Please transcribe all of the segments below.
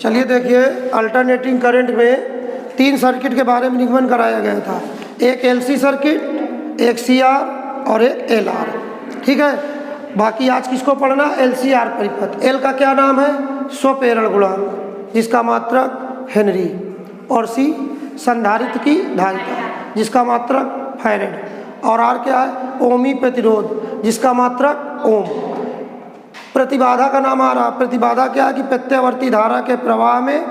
चलिए देखिए, alternating current में 3 सर्किट के बारे में निगमन कराया गया था। एक एलसी सर्किट, एक सीआर और एक एलआर। ठीक है, बाकी आज किसको पढ़ना? एलसीआर परिपथ। एल का क्या नाम है? स्वप्रेरण गुणांक, जिसका मात्रक हेनरी, और सी संधारित्र की धारिता, जिसका मात्रक फैरेड, और आर क्या है? ओमी प्रतिरोध, जिसका मात्रक ओम। प्रतिबाधा का नाम आ रहा। प्रतिबाधा क्या है कि प्रत्यावर्ती धारा के प्रवाह में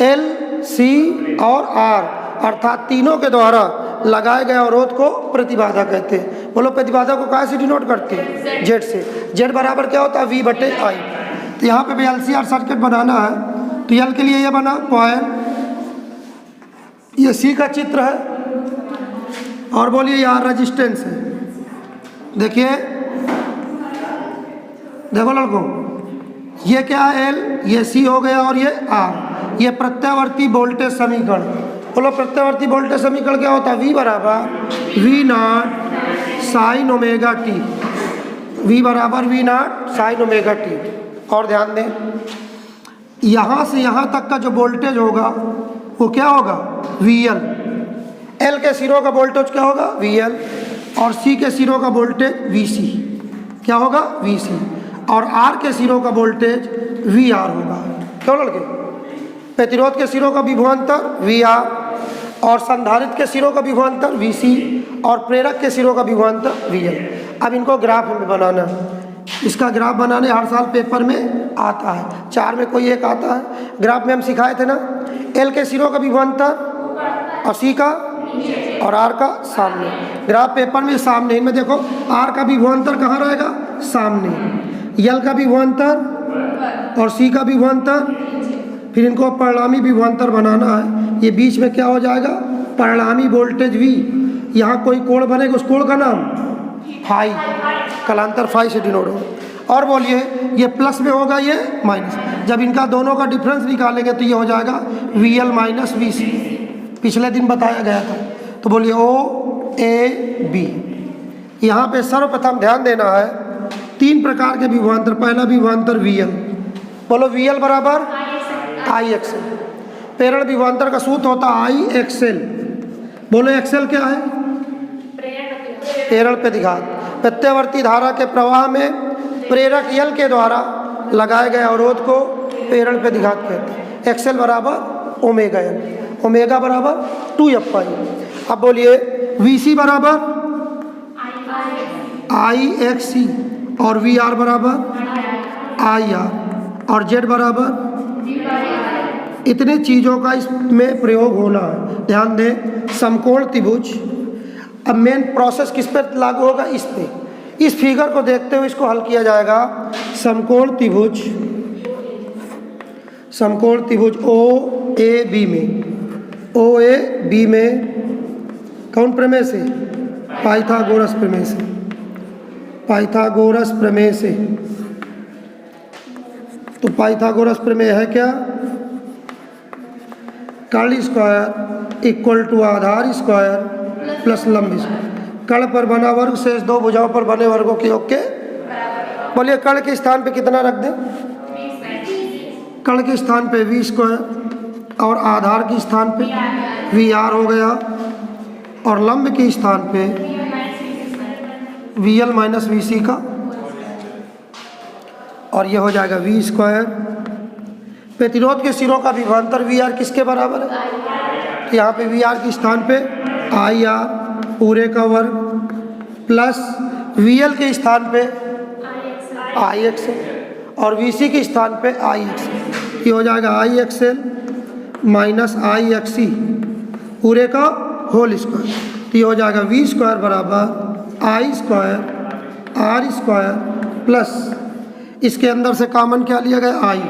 एल, सी और आर अर्थात तीनों के द्वारा लगाए गए अवरोध को प्रतिबाधा कहते हैं। बोलो, प्रतिबाधा को कहाँ से डिनोट करते हैं? जेड से। जेड बराबर क्या होता है? वी बटे आई। तो यहाँ पे भी एलसीआर सर्किट बनाना है। तो एल के लिए ये बना कॉइल, ये सी का चित्र है, और बोलिए यार रेजिस्टेंस है। देखिए, देखो लड़कों, ये क्या है? एल, ये सी हो गया, और ये आर। ये प्रत्यावर्ती वोल्टेज समीकरण। बोलो, प्रत्यावर्ती वोल्टेज समीकरण क्या होता है? वी बराबर v not sine omega t. V बराबर v not sine omega t. और ध्यान दें, यहाँ से यहाँ तक का जो वोल्टेज होगा वो क्या होगा? V L. एल के सिरों का वोल्टेज क्या होगा? V L. और सी के सिरों का वोल्टेज वी सी। क्या होगा? वी सी। और आर के सिरों का वोल्टेज वी आर होगा। क्यों लड़के? प्रतिरोध के सिरों का विभवांतर वी आर, और संधारित्र के सिरों का विभवांतर वी सी, और प्रेरक के सिरों का विभवांतर वी एल। अब इनको ग्राफ में बनाना है। इसका ग्राफ बनाने हर साल पेपर में आता है, 4 में कोई एक आता है। ग्राफ में हम सिखाए थे ना, एल के सिरों का विभवांतर और सी का और आर का सामने। ग्राफ पेपर में सामने। इनमें देखो, आर का विभवांतर कहाँ रहेगा? सामने। एल का विभवांतर और सी का विभवांतर, फिर इनको परिणामी विभवांतर बनाना है। ये बीच में क्या हो जाएगा? परिणामी वोल्टेज वी। यहाँ कोई कोण बनेगा, उस कोण का नाम फाई, कलांतर फाई से डिनोट होगा। और बोलिए, ये प्लस में होगा, ये माइनस। जब इनका दोनों का डिफरेंस निकालेंगे तो ये हो जाएगा वी एल माइनस वी सी। पिछले दिन बताया गया था। तो बोलिए ओ ए बी। यहाँ पे सर्वप्रथम ध्यान देना है, 3 प्रकार के विभवांतर। पहला विभवांतर वी एल। बोलो, वी एल बराबर आई एक्सएल। प्रेरण विभवांतर का सूत्र होता है आई एक्सएल। बोलो, एक्सएल क्या है? प्रेरण प्रतिघात। प्रत्यावर्ती धारा के प्रवाह में प्रेरक एल के द्वारा लगाए गए अवरोध को प्रेरण प्रतिघात कहते हैं। एक्सएल बराबर ओमेगा एल। ओमेगा बराबर 2f आई। अब बोलिए, वी सी बराबर आई एक्स सी, और वी आर बराबर आई आर, और जेड बराबर। इतने चीज़ों का इसमें प्रयोग होना है। ध्यान दें, समकोण त्रिभुज। अब मेन प्रोसेस किस पर लागू होगा? इस पे। इस फिगर को देखते हुए इसको हल किया जाएगा। समकोण त्रिभुज, समकोण त्रिभुज ओ ए बी में, ओ ए बी में कौन प्रमेय से? पाइथागोरस प्रमेय से। पाइथागोरस प्रमेय से। तो पाइथागोरस प्रमेय है क्या? कर्ण स्क्वायर इक्वल टू आधार स्क्वायर प्लस लंब स्क्वायर। कर्ण पर बना वर्ग शेष 2 भुजाओं पर बने वर्गों के योग के। बोलिए, कर्ण के स्थान पे कितना रख दें? कर्ण के स्थान पे वी स्क्वायर, और आधार के स्थान पे वी आर हो गया, और लंब के स्थान पे वी एल माइनस वी सी का, और ये हो जाएगा वी स्क्वायर। प्रतिरोध के सिरों का विभवांतर वी आर किसके बराबर है? तो यहाँ पे वी आर के स्थान पे आई आर पूरे का वर्ग, प्लस वी एल के स्थान पे आई एक्स एल, और वी सी के स्थान पे आई एक्स एल। ये हो जाएगा आई एक्स एल माइनस आई एक्स सी पूरे का होल स्क्वायर। तो ये हो जाएगा वी स्क्वायर बराबर आई स्क्वायर आर स्क्वायर प्लस, इसके अंदर से कॉमन क्या लिया गया? आई।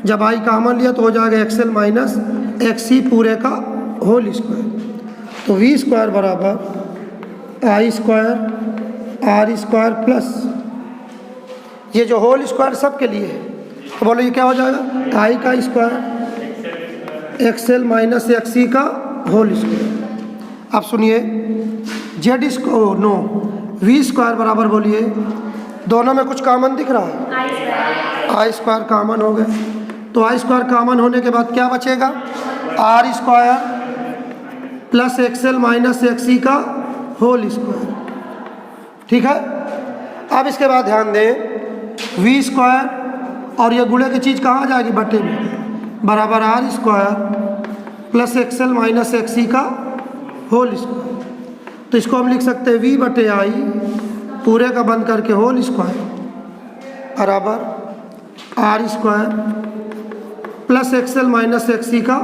जब आई कॉमन लिया तो हो जाएगा एक्सएल माइनस एक्स सी पूरे का होल स्क्वायर। तो वी स्क्वायर बराबर आई स्क्वायर आर स्क्वायर प्लस, ये जो होल स्क्वायर सब के लिए है, तो बोलो ये क्या हो जाएगा? आई का square XL minus X C का होल स्क्वायर। अब सुनिए, जेड स्क्वायर नो वी स्क्वायर बराबर, बोलिए दोनों में कुछ कॉमन दिख रहा है? आई स्क्वायर कॉमन हो गया। तो आई स्क्वायर कॉमन होने के बाद क्या बचेगा, R square plus XL minus XC का होल स्क्वायर। ठीक है, अब इसके बाद ध्यान दें वी स्क्वायर और ये गुणे की चीज़ कहाँ जाएगी, बटे में, बराबर R square plus XL minus XC का होल स्क्वायर। तो इसको हम लिख सकते हैं वी बटे आई पूरे का बंद करके होल स्क्वायर बराबर R square plus XL minus XC का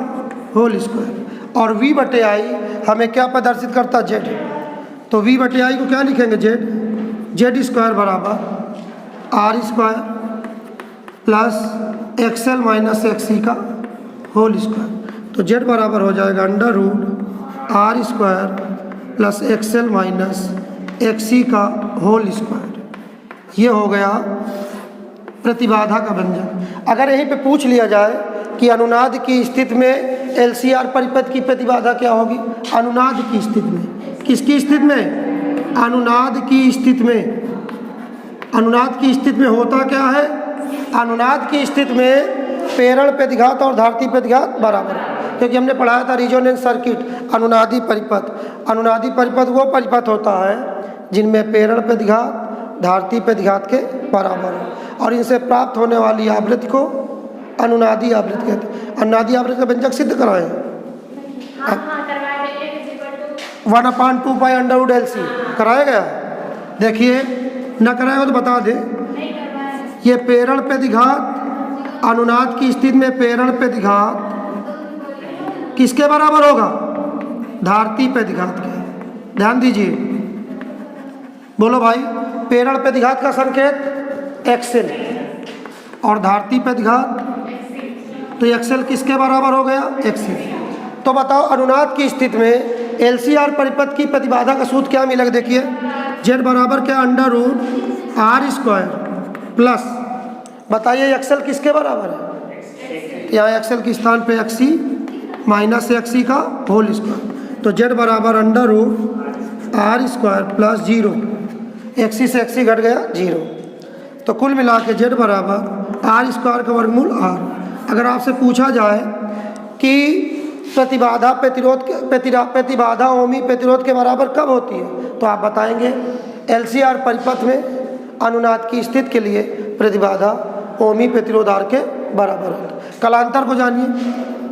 होल स्क्वायर। और v बटे आई हमें क्या प्रदर्शित करता है, जेड। तो v बटे आई को क्या लिखेंगे, जेड स्क्वायर बराबर R square plus XL minus XC का होल स्क्वायर। तो z बराबर हो जाएगा under root R square plus XL minus XC का होल स्क्वायर। ये हो गया प्रतिबाधा का व्यंजक। अगर यहीं पे पूछ लिया जाए कि अनुनाद की स्थिति में एलसीआर परिपथ की प्रतिबाधा क्या होगी, अनुनाद की स्थिति में, किसकी स्थिति में, अनुनाद की स्थिति में, अनुनाद की स्थिति में होता क्या है, अनुनाद की स्थिति में प्रेरण प्रतिघात और धारती प्रतिघात बराबर है। क्योंकि हमने पढ़ाया था रिजोनेंस सर्किट, अनुनादी परिपथ। अनुनादी परिपथ वो परिपथ होता है जिनमें प्रेरण प्रतिघात धारती प्रतिघात के बराबर है और इनसे प्राप्त होने वाली आवृत्ति को अनुनादी आवृत्ति कहते हैं। अनुनादी आवृत्ति का व्यंजक सिद्ध कराएं, 1/2 pi under root L C कराया गया। देखिए न कराएगा तो बता दे, ये प्रेरण प्रतिघात अनुनाद की स्थिति में प्रेरण प्रतिघात किसके बराबर होगा, धारती प्रतिघात के। ध्यान दीजिए, बोलो भाई, प्रेरण प्रतिघात का संकेत एक्सेल और धारती प्रतिघात, तो एक्सेल किसके बराबर हो गया, एक्सेल। तो बताओ अनुनाद की स्थिति में एलसीआर परिपथ की प्रतिबाधा का सूत्र क्या मिलेगा, देखिए जेड बराबर क्या, under root R square plus, बताइए एक्सेल किसके बराबर है, यहाँ एक्सेल के स्थान पे एक्सी माइनस एक्सी का होल स्क्वायर। तो जेड बराबर under root R square plus 0, XC से एक्सी घट गया 0। तो कुल मिला के जेड बराबर आर स्क्वायर का वर्गमूल आर। अगर आपसे पूछा जाए कि प्रतिबाधा प्रतिबाधा ओमी प्रतिरोध के बराबर कब होती है, तो आप बताएंगे एलसीआर परिपथ में अनुनाद की स्थिति के लिए प्रतिबाधा ओमी प्रतिरोध आर के बराबर होता है। कलांतर को जानिए,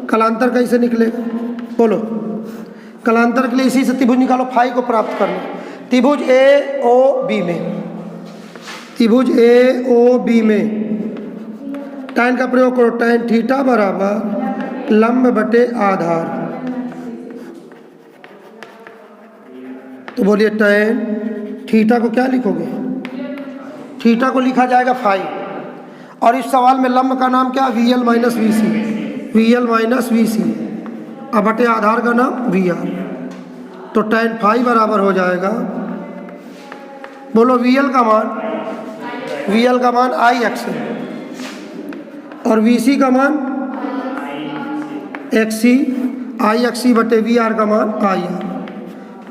कलांतर कैसे निकलेगा, बोलो। कलांतर के लिए इसी से त्रिभुज निकालो, फाई को प्राप्त करना। त्रिभुज ए ओ बी में, त्रिभुज ए ओ बी में tan का प्रयोग करो, tan थीटा बराबर लंब बटे आधार। तो बोलिए tan थीटा को क्या लिखोगे, थीटा को लिखा जाएगा फाई। और इस सवाल में लंब का नाम क्या, VL minus VC, VL minus VC, अब बटे आधार का नाम VR। तो tan फाई बराबर हो जाएगा, बोलो VL का मान, VL का मान आई एक्सेल और VC का मान XC, आई XC बटे VR का मान IR।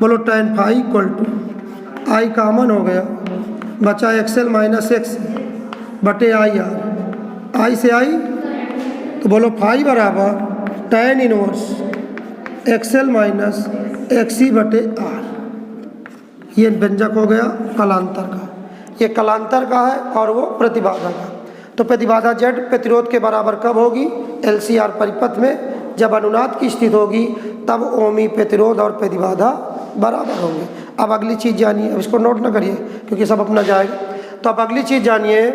बोलो tan phi equal to I common हो गया, बचा एक्सेल माइनस XC बटे IR, आई से आई, तो बोलो फाई बराबर tan inverse XL minus XC बटे R। ये व्यंजक हो गया कलांतर का, ये कलांतर का है और वो प्रतिबाधा का। तो प्रतिबाधा जेड प्रतिरोध के बराबर कब होगी, एलसीआर परिपथ में जब अनुनाद की स्थिति होगी तब ओमी प्रतिरोध और प्रतिबाधा बराबर होंगे। अब अगली चीज़ जानिए, अब इसको नोट ना करिए क्योंकि सब अपना जाएगा। तो अब अगली चीज़ जानिए,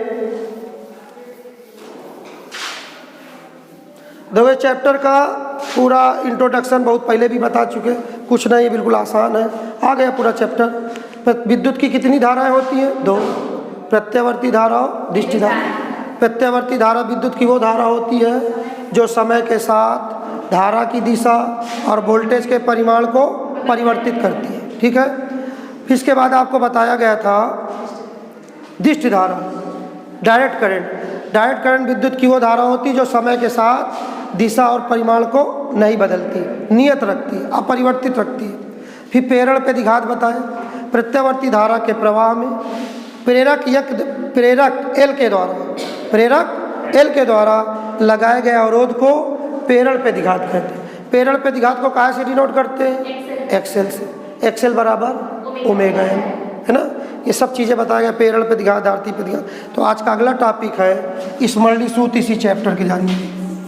देखो चैप्टर का पूरा इंट्रोडक्शन बहुत पहले भी बता चुके, कुछ नहीं, बिल्कुल आसान है, आ गया पूरा चैप्टर। विद्युत की कितनी धाराएं होती हैं, 2, प्रत्यावर्ती धारा और दिष्टि धारा। प्रत्यावर्ती धारा विद्युत की वो धारा होती है जो समय के साथ धारा की दिशा और वोल्टेज के परिमाण को परिवर्तित करती है, ठीक है। फिर इसके बाद आपको बताया गया था दिष्टि धारा, डायरेक्ट करंट। डायरेक्ट करंट विद्युत की वो धारा होती है जो समय के साथ दिशा और परिमाण को नहीं बदलती, नियत रखती है, अपरिवर्तित रखती है। फिर प्रेरण प्रतिघात बताएं, प्रत्यावर्ती धारा के प्रवाह में प्रेरक L के द्वारा, प्रेरक एल के द्वारा लगाए गए अवरोध को प्रेरण प्रतिघात कहते हैं। प्रेरण प्रतिघात को कहाँ से डिनोट करते हैं? एक्सएल से। एक्सएल बराबर ओमेगा एल, है ना। ये सब चीज़ें बताया गया, प्रेरण प्रतिघात, धारती प्रतिघात। तो आज का अगला टॉपिक है स्मरणीय सूत्र इसी चैप्टर के जानिए,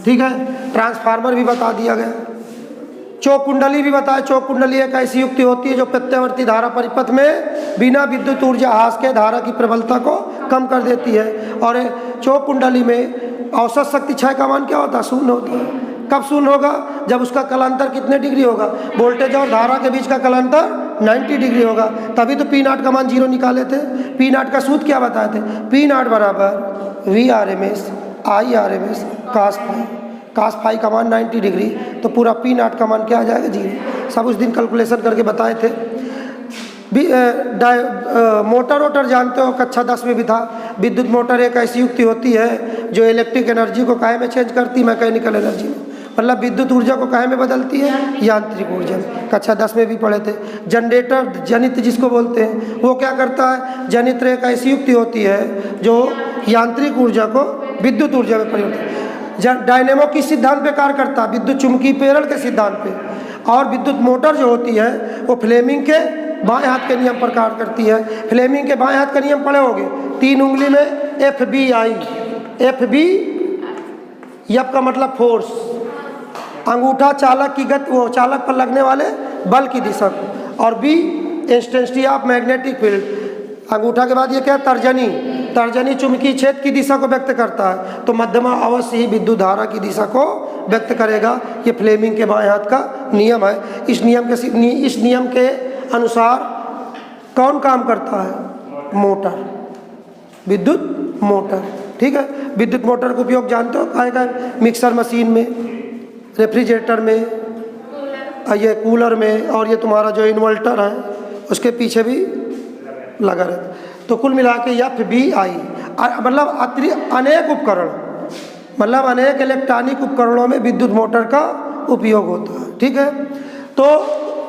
ठीक है। ट्रांसफार्मर भी बता दिया गया, चौक कुंडली भी बताया। चौक कुंडली एक ऐसी युक्ति होती है जो प्रत्यावर्ती धारा परिपथ में बिना विद्युत ऊर्जा ह्रास के धारा की प्रबलता को कम कर देती है। और चौक कुंडली में औसत शक्ति क्षय का मान क्या होता है? शून्य होता है। कब शून्य होगा? जब उसका कलांतर कितने डिग्री होगा? वोल्टेज और धारा के बीच का कलांतर 90 डिग्री होगा। तभी तो पी नॉट का मान 0 निकाले थे। पी नॉट का सूत्र क्या बताए थे? पी नॉट बराबर V R M S I R M S cos phi. Cos phi का मान 90 डिग्री, तो पूरा पी नॉट का मान क्या आ जाएगा? 0। सब उस दिन कैलकुलेशन करके बताए थे। मोटर वोटर जानते हो, कक्षा 10 में भी था। विद्युत मोटर एक ऐसी युक्ति होती है जो इलेक्ट्रिक एनर्जी को काहे में चेंज करती है? मैकेनिकल एनर्जी में। मतलब विद्युत ऊर्जा को काहे में बदलती है? यांत्रिक ऊर्जा में। कक्षा 10 में भी पढ़े थे। जनरेटर, जनित्र जिसको बोलते हैं, वो क्या करता है? जनित्र एक ऐसी युक्ति होती है जो यांत्रिक ऊर्जा को विद्युत ऊर्जा में परिवर्तित। डायनेमो किस सिद्धांत पे कार्य करता है? विद्युत चुम्बकीय प्रेरण के सिद्धांत पे। और विद्युत मोटर जो होती है वो फ्लेमिंग के बाएं हाथ के नियम पर कार्य करती है। फ्लेमिंग के बाएं हाथ का नियम पढ़े होगे, 3 उंगली में F B I. F B, F का मतलब फोर्स, अंगूठा चालक की गति, वो चालक पर लगने वाले बल की दिशा को, और B intensity of magnetic field. अंगूठा के बाद ये क्या है? तर्जनी। तर्जनी चुंबकीय क्षेत्र की दिशा को व्यक्त करता है, तो मध्यमा अवश्य ही विद्युत धारा की दिशा को व्यक्त करेगा। ये फ्लेमिंग के बाएं हाथ का नियम है। इस नियम के अनुसार कौन काम करता है? मोटर, विद्युत मोटर, ठीक है। विद्युत मोटर का उपयोग जानते हो आएगा? मिक्सर मशीन में, रेफ्रिजरेटर में, ये कूलर में, और ये तुम्हारा जो इन्वर्टर है उसके पीछे भी लगा रहता है। तो कुल मिला के एफ बी आई मतलब अनेक उपकरण, मतलब अनेक इलेक्ट्रॉनिक उपकरणों में विद्युत मोटर का उपयोग होता है, ठीक है। तो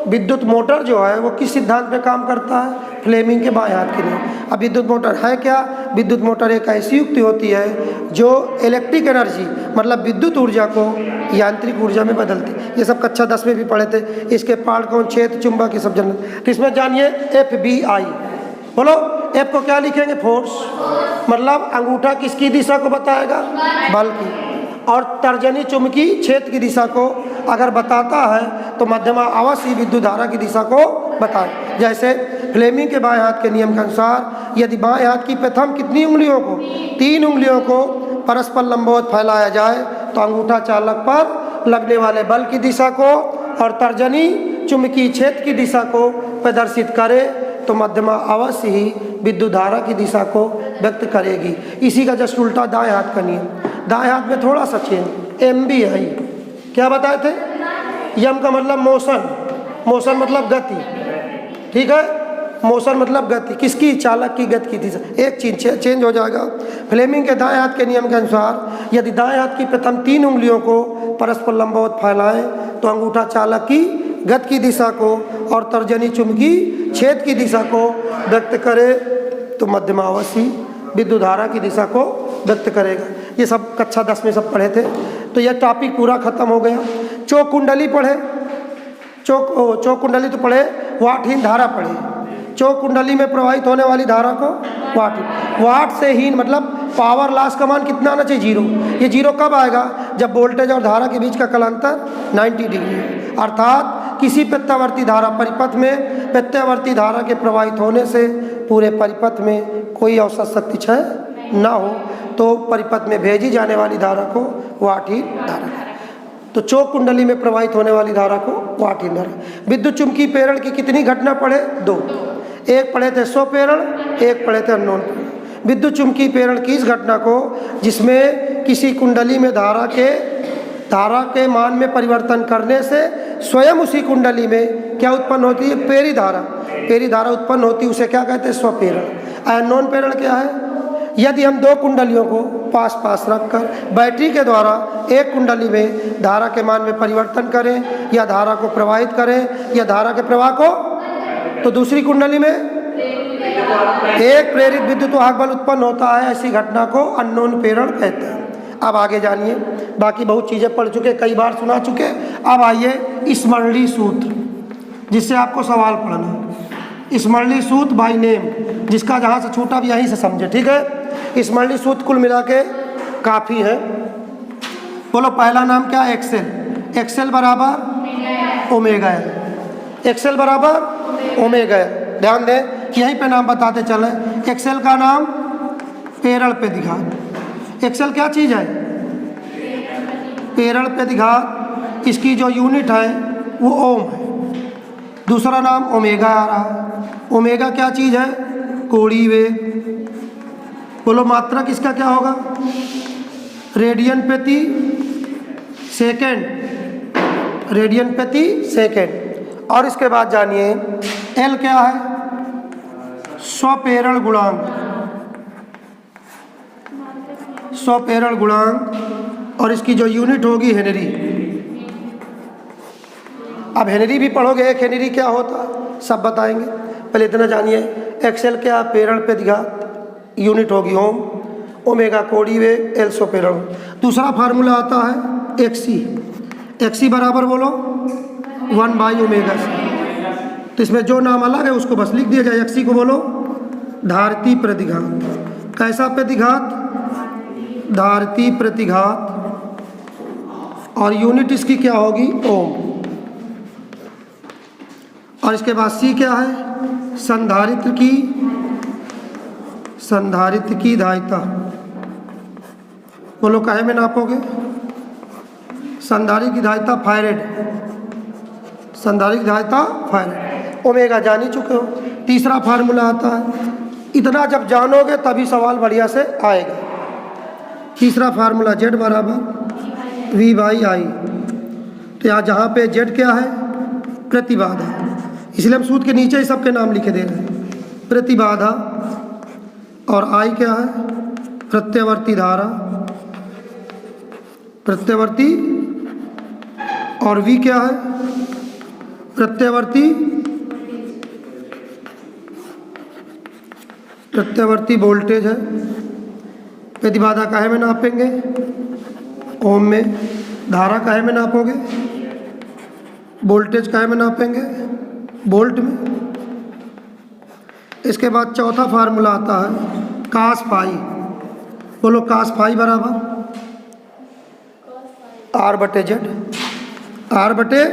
विद्युत मोटर जो है वो किस सिद्धांत पे काम करता है? फ्लेमिंग के बाएं हाथ के लिए। अब विद्युत मोटर है क्या? विद्युत मोटर एक ऐसी युक्ति होती है जो इलेक्ट्रिक एनर्जी मतलब विद्युत ऊर्जा को यांत्रिक ऊर्जा में बदलती है। ये सब कक्षा 10 में भी पढ़े थे। इसके पार्ट कौन? क्षेत्र, चुंबक, ये सब जन। तो इसमें जानिए एफ बी आई। बोलो, एफ को क्या लिखेंगे? फोर्स, मतलब अंगूठा किसकी दिशा को बताएगा? बल की। और तर्जनी चुंबकीय क्षेत्र की दिशा को अगर बताता है तो मध्यमा अवश्य विद्युत धारा की दिशा को बताए। जैसे फ्लेमिंग के बाएं हाथ के नियम के अनुसार यदि बाएं हाथ की प्रथम कितनी उंगलियों को? 3 उंगलियों को परस्पर लंबवत फैलाया जाए तो अंगूठा चालक पर लगने वाले बल की दिशा को और तर्जनी चुंबकीय क्षेत्र की दिशा को प्रदर्शित करे तो मध्यमा अवश्य ही विद्युत धारा की दिशा को व्यक्त करेगी। इसी का जस्ट उल्टा दाएं हाथ का नियम। दाएं हाथ में थोड़ा सा चेंज, एम बी आई। क्या बताए थे? यम का मतलब मोशन, मोशन मतलब गति, ठीक है। मोशन मतलब गति, किसकी? चालक की गति की दिशा। एक चीज चेंज हो जाएगा। फ्लेमिंग के दाएं हाथ के नियम के अनुसार यदि दाएं हाथ की प्रथम 3 उंगलियों को परस्पर लंबवत फैलाएं तो अंगूठा चालक की गति की दिशा को और तर्जनी चुंबकीय क्षेत्र की दिशा को व्यक्त करे तो मध्यमा अवश्य विद्युत धारा की दिशा को व्यक्त करेगा। ये सब कक्षा 10 में सब पढ़े थे। तो यह टॉपिक पूरा खत्म हो गया। चौक कुंडली पढ़े, चौक कुंडली तो पढ़े, वाटहीन धारा पढ़े। चौक कुंडली में प्रवाहित होने वाली धारा को वाट से हीन मतलब पावर लॉस का मान कितना आना चाहिए? 0। ये 0 कब आएगा? जब वोल्टेज और धारा के बीच का कलांतर 90 डिग्री है। अर्थात किसी प्रत्यावर्ती धारा परिपथ में प्रत्यावर्ती धारा के प्रवाहित होने से पूरे परिपथ में कोई औसत शक्ति क्षय ना हो तो परिपथ में भेजी जाने वाली धारा को वाटहीन धारा। तो चौक कुंडली में प्रवाहित होने वाली धारा को वाटहीन धारा। विद्युत चुम्बकीय प्रेरण की कितनी घटना पढ़े? 2। एक पढ़े थे स्व प्रेरण, एक पढ़े थे अननोन प्रेरण। विद्युत चुम्बकीय प्रेरण की इस घटना को जिसमें किसी कुंडली में धारा के मान में परिवर्तन करने से स्वयं उसी कुंडली में क्या उत्पन्न होती है? प्रेरित धारा। प्रेरित धारा उत्पन्न होती है, उसे क्या कहते हैं? स्वप्रेरण। अननोन प्रेरण क्या है? यदि हम 2 कुंडलियों को पास पास रखकर बैटरी के द्वारा एक कुंडली में धारा के मान में परिवर्तन करें या धारा को प्रवाहित करें या धारा के प्रवाह को, तो दूसरी कुंडली में एक प्रेरित विद्युत वाहक बल उत्पन्न होता है। ऐसी घटना को अननोन प्रेरण कहते हैं। अब आगे जानिए, बाकी बहुत चीज़ें पढ़ चुके, कई बार सुना चुके। अब आइए स्मरणीय सूत्र, जिससे आपको सवाल पढ़ना है। स्मरणीय सूत्र बाय नेम, जिसका जहाँ से छूटा भी यहीं से समझे, ठीक है। स्मरणीय सूत्र कुल मिला के काफ़ी है। बोलो पहला नाम क्या है? एक्सेल। एक्सेल बराबर ओमेगा एल। एक्सेल बराबर ओमेगा एल। ध्यान दें कि यहीं पे नाम बताते चले। एक्सेल का नाम पेरल पे दिघात। एक्सेल क्या चीज़ है? पेरल पे दिघात। इसकी जो यूनिट है वो ओम है। दूसरा नाम ओमेगा आ रहा है। ओमेगा क्या चीज़ है? कोणीय वेग। बोलो मात्रक इसका क्या होगा? रेडियन प्रति सेकेंड। रेडियन प्रति सेकेंड। और इसके बाद जानिए एल क्या है? स्वप्रेरण गुणांक। स्वप्रेरण गुणांक, और इसकी जो यूनिट होगी हेनरी। अब हेनरी भी पढ़ोगे, एक हेनरी क्या होता है सब बताएंगे। पहले इतना जानिए, एक्सेल क्या? प्रेरण पे दिघात, यूनिट होगी ओम। ओमेगा कोणीय वेग, एल स्वप्रेरण। दूसरा फार्मूला आता है एक्सी। एक्सी बराबर बोलो 1/ओमेगा। तो इसमें जो नाम अलग है उसको बस लिख दिया जाए। एक्सी को बोलो धारिती प्रतिघात। कैसा प्रतिघात? धारिती प्रतिघात। और यूनिट इसकी क्या होगी? ओम। और इसके बाद सी क्या है? संधारित्र की धारिता। बोलो काहे में नापोगे? संधारित्र की धारिता फारेड। संधारित्र की धारिता फारेड। ओमेगा जान ही चुके हो। तीसरा फार्मूला आता है, इतना जब जानोगे तभी सवाल बढ़िया से आएगा। तीसरा फार्मूला जेड बराबर वी बाई आई। तो यहाँ जहाँ पे जेड क्या है? प्रतिबाधा। इसलिए हम सूत्र के नीचे ही सबके नाम लिखे दे रहे हैं। प्रतिबाधा। और आई क्या है? प्रत्यावर्ती धारा। प्रत्यावर्ती। और वी क्या है? प्रत्यावर्ती वोल्टेज है। प्रतिबाधा काहे में नापेंगे? ओम में। धारा काहे में नापोगे? वोल्टेज काहे में नापेंगे? वोल्ट में। इसके बाद चौथा फार्मूला आता है कास पाई। बोलो कास पाई बराबर आर बटे जेड। आर बटे,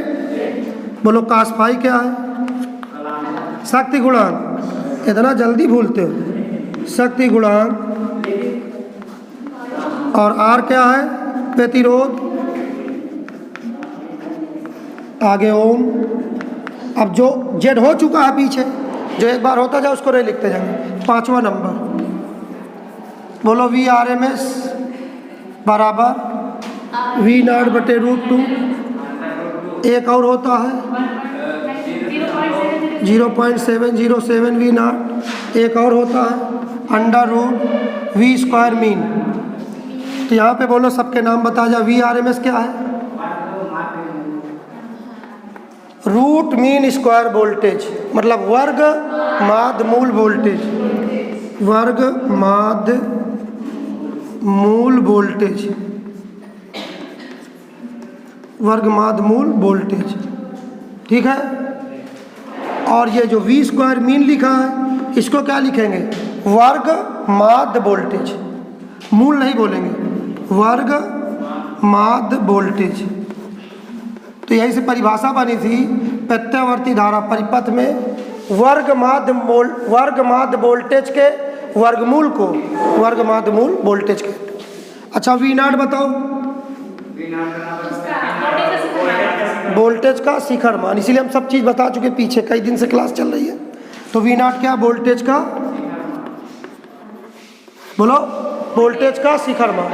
बोलो कास पाई क्या है? शक्ति गुणांक। इतना जल्दी भूलते हो। शक्ति गुणांक। और आर क्या है? प्रतिरोध। आगे ओम। अब जो जेड हो चुका है पीछे, जो एक बार होता जाए उसको नहीं लिखते जाएंगे। पांचवा नंबर, बोलो वी आर एम एस बराबर वी नॉट बटे √2। एक और होता है 0.707 वी नॉट। एक और होता है √V² मीन। तो यहाँ पे बोलो सबके नाम बता जा। वी आर एम एस क्या है? रूट मीन स्क्वायर वोल्टेज, मतलब वर्ग माध्य मूल वोल्टेज। वर्ग माध्य मूल वोल्टेज। वर्ग माध्य मूल वोल्टेज, ठीक है। और ये जो V² मीन लिखा है, इसको क्या लिखेंगे? वर्ग माध्य वोल्टेज। मूल नहीं बोलेंगे, वर्ग माध्य वोल्टेज। तो यही से परिभाषा बनी थी प्रत्यावर्ती धारा परिपथ में वर्ग माध्य वोल्टेज के वर्गमूल को वर्ग माध्य मूल वोल्टेज के। अच्छा V0 बताओ। वोल्टेज का शिखर मान। इसीलिए हम सब चीज़ बता चुके, पीछे कई दिन से क्लास चल रही है। तो V0 क्या? वोल्टेज का, बोलो वोल्टेज का शिखर मान।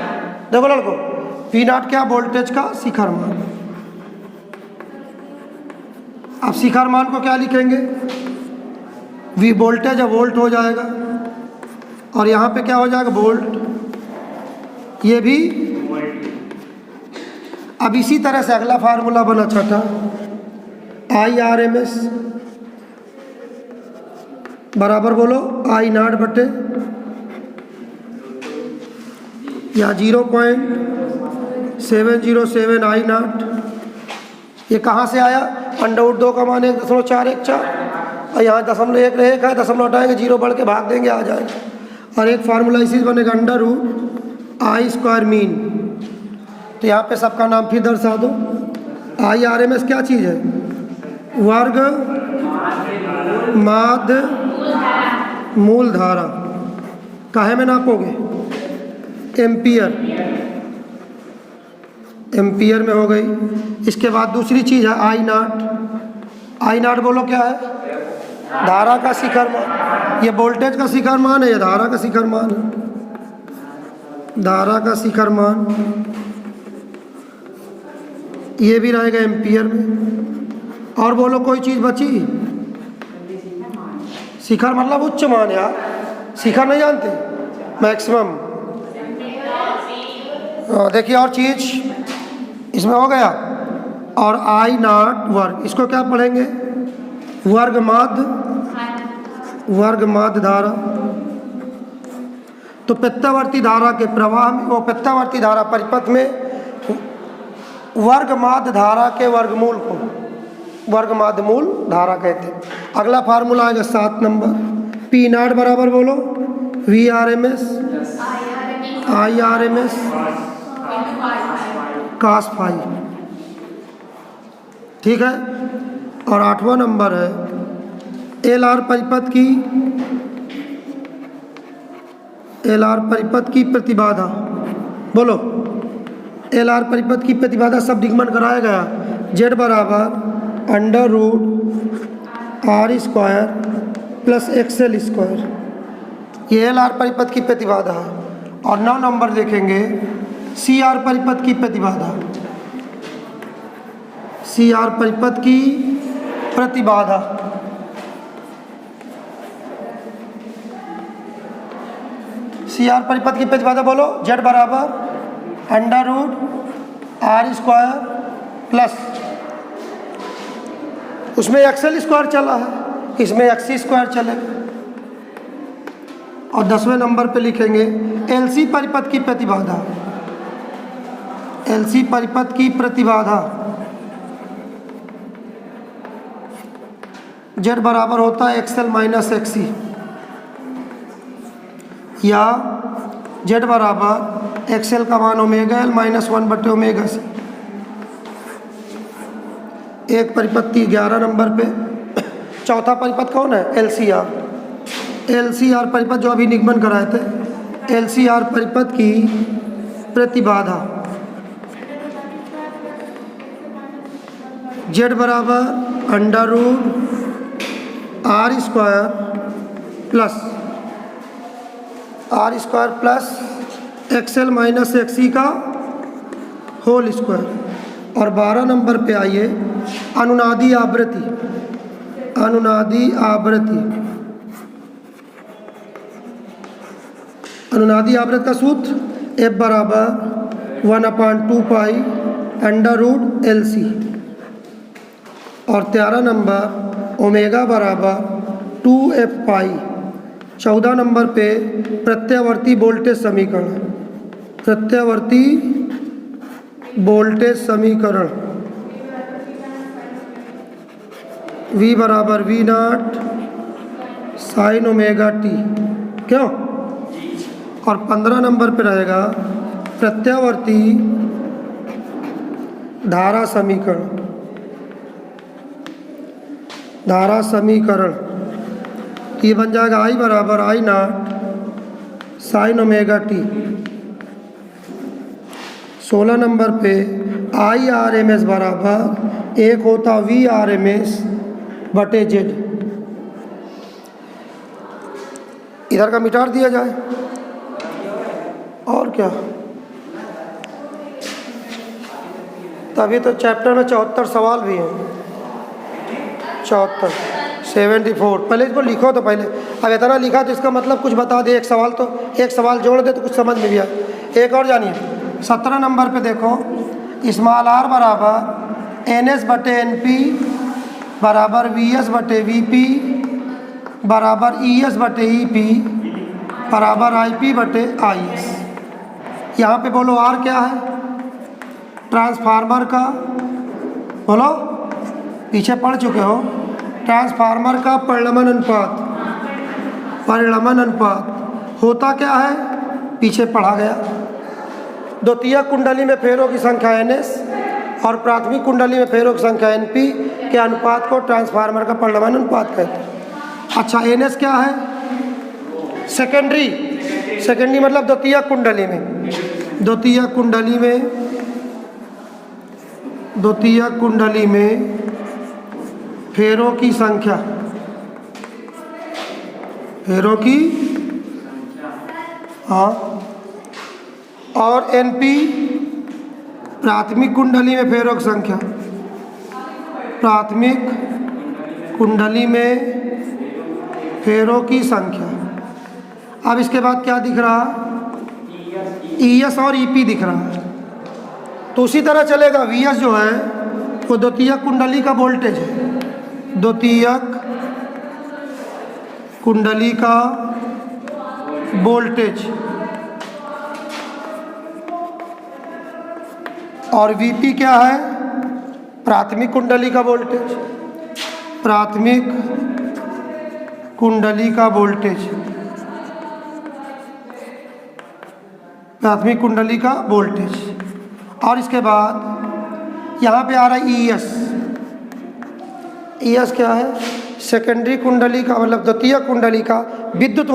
देखो लड़को, V0 क्या? वोल्टेज का शिखर मान। अब शिखर मान को क्या लिखेंगे? V वोल्टेज है, वोल्ट हो जाएगा। और यहाँ पे क्या हो जाएगा? वोल्ट। ये भी। अब इसी तरह से अगला फार्मूला बना छठा, IRMS बराबर बोलो I0 बटे या 0.707 I नॉट। ये कहाँ से आया? अंडर 2 का मान 1.414 और यहाँ 0.1 है, 0 हटाएंगे 0 बढ़ के भाग देंगे आ जाएगा। और एक फार्मूला इसी से बनेगा √I² मीन। तो यहाँ पे सबका नाम फिर दर्शा दो। IRMS क्या चीज़ है? वर्ग माध्य मूल धारा। काहे में नापोगे? एम्पियर, एम्पियर में हो गई। इसके बाद दूसरी चीज़ है I नॉट। I नॉट बोलो क्या है? धारा का शिखर मान। ये वोल्टेज का शिखर मान है, ये धारा का शिखर मान है। धारा का शिखर मान ये भी रहेगा एम्पियर में। और बोलो कोई चीज़ बची? शिखर मतलब उच्च मान यार, शिखर नहीं जानते? मैक्सिमम। देखिए और चीज़ इसमें हो गया। और I नॉट वर्ग, इसको क्या पढ़ेंगे? वर्ग माध्य धारा। तो प्रत्यावर्ती धारा के प्रवाह में, वो प्रत्यावर्ती धारा परिपथ में वर्ग माध्य धारा के वर्गमूल को वर्ग माध्य मूल धारा कहते हैं। अगला फार्मूला आएगा 7 नंबर। P नॉट बराबर बोलो VRMS IRMS cos फाई। ठीक है। और 8वां नंबर है LR परिपथ की प्रतिबाधा। बोलो LR परिपथ की प्रतिबाधा सब निगमन कराया गया। Z बराबर √R² प्लस XL²। ये LR परिपथ की प्रतिबाधा है। और 9 नंबर देखेंगे CR परिपथ की प्रतिबाधा। CR परिपथ की प्रतिबाधा CR परिपथ की प्रतिबाधा बोलो Z बराबर √R² प्लस, उसमें XL² चला है, इसमें XC² चलेगा। और 10वें नंबर पे लिखेंगे LC परिपथ की प्रतिबाधा। LC परिपथ की प्रतिबाधा Z बराबर होता है XL - XC, या Z बराबर XL का मान ω/L -1/ω/C। एक परिपत्ति 11 नंबर पे। चौथा परिपथ कौन है? LCR। LCR परिपथ जो अभी निगमन कराए थे। LCR परिपथ की प्रतिबाधा Z बराबर √R² प्लस XL - XC का होल स्क्वायर। और 12 नंबर पे आइए अनुनादी आवृत्ति। अनुनादी आवृत्ति का सूत्र F बराबर 1/2π √LC। और 13 नंबर ओमेगा बराबर 2f π। 14 नंबर पे प्रत्यावर्ती वोल्टेज समीकरण। प्रत्यावर्ती वोल्टेज समीकरण V बराबर V0 sin ω/t। क्यों? और 15 नंबर पे रहेगा प्रत्यावर्ती धारा समीकरण। ये बन जाएगा I बराबर I0 sin ω/t। 16 नंबर पे IRMS बराबर एक होता VRMS/Z। इधर का मिटार दिया जाए और क्या। तभी तो चैप्टर में 74 सवाल भी हैं। 74 पहले इसको लिखो तो पहले। अब इतना लिखा तो इसका मतलब कुछ बता दे। एक सवाल जोड़ दे तो कुछ समझ में भी आए। एक और जानिए 17 नंबर पे देखो स्मॉल r बराबर NS/NP बराबर VS/VP बराबर ES/EP बराबर IP/IS। यहाँ पे बोलो आर क्या है, ट्रांसफार्मर का, बोलो पीछे पढ़ चुके हो, ट्रांसफार्मर का परिणमन अनुपात होता क्या है, पीछे पढ़ा गया। द्वितीयक कुंडली में फेरों की संख्या NS और प्राथमिक कुंडली में फेरों की संख्या NP के अनुपात को ट्रांसफार्मर का परिणमन अनुपात कहते हैं। अच्छा, NS क्या है, सेकेंडरी मतलब द्वितीयक कुंडली में फेरों की संख्या, हाँ, और NP प्राथमिक कुंडली में फेरों की संख्या, अब इसके बाद क्या दिख रहा, ES और EP दिख रहा है। तो उसी तरह चलेगा, VS जो है वो द्वितीयक कुंडली का वोल्टेज है, द्वितीयक कुंडली का वोल्टेज, और VP क्या है, प्राथमिक कुंडली का वोल्टेज, और इसके बाद यहाँ पे आ रहा है ES क्या है, सेकेंडरी कुंडली का मतलब द्वितीयक कुंडली का विद्युत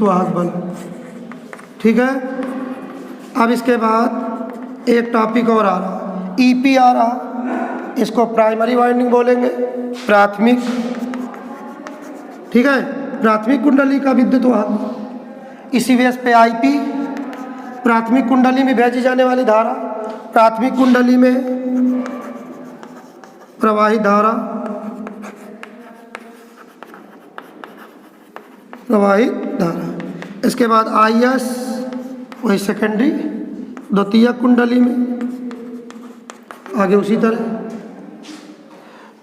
वाहक बल, ठीक है। अब इसके बाद एक टॉपिक और आ रहा, EP आ रहा, इसको प्राइमरी वाइंडिंग बोलेंगे, प्राथमिक, ठीक है, प्राथमिक कुंडली का विद्युत वाहक। इसी बेस पे IP प्राथमिक कुंडली में भेजी जाने वाली धारा, प्राथमिक कुंडली में प्रवाहित धारा, इसके बाद IS वही सेकेंडरी द्वितीयक कुंडली में, आगे उसी तरह।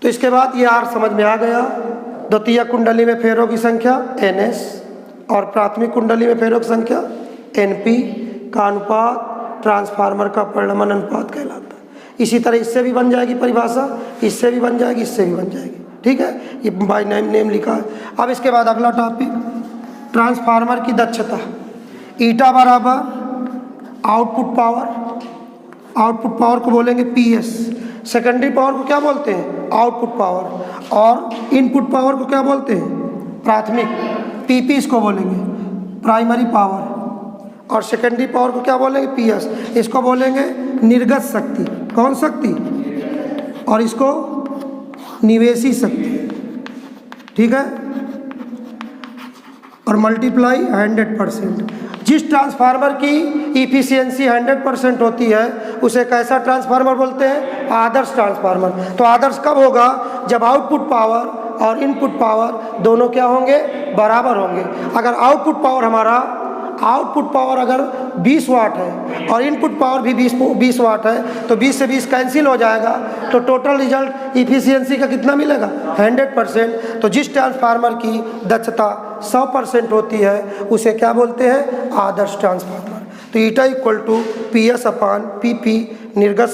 तो इसके बाद ये R समझ में आ गया, द्वितीयक कुंडली में फेरों की संख्या NS और प्राथमिक कुंडली में फेरों की संख्या NP का अनुपात ट्रांसफार्मर का परिणमन अनुपात कहलाता है। इसी तरह इससे भी बन जाएगी परिभाषा, इससे भी बन जाएगी, इससे भी बन जाएगी, ठीक है, ये बाय नेम लिखा है। अब इसके बाद अगला टॉपिक, ट्रांसफार्मर की दक्षता, ईटा बराबर आउटपुट पावर को बोलेंगे PS, सेकेंडरी पावर को क्या बोलते हैं, आउटपुट पावर, और इनपुट पावर को क्या बोलते हैं, प्राथमिक, PP इसको बोलेंगे प्राइमरी पावर, और सेकेंडरी पावर को क्या बोलेंगे, PS, इसको बोलेंगे निर्गत शक्ति, कौन शक्ति, और इसको निवेशी शक्ति, ठीक है, और मल्टीप्लाई 100%। जिस ट्रांसफार्मर की इफिशियंसी 100% होती है उसे कैसा ट्रांसफार्मर बोलते हैं, आदर्श ट्रांसफार्मर। तो आदर्श कब होगा, जब आउटपुट पावर और इनपुट पावर दोनों क्या होंगे, बराबर होंगे। अगर आउटपुट पावर अगर 20 वाट है और इनपुट पावर भी 20 वाट है तो 20 से 20 कैंसिल हो जाएगा, तो टोटल रिजल्ट इफिशियंसी का कितना मिलेगा, 100%। तो जिस ट्रांसफार्मर की दक्षता 100% होती है उसे क्या बोलते हैं, आदर्श ट्रांसफार्मर। तो ईटा इक्वल टू PS/PP निर्गत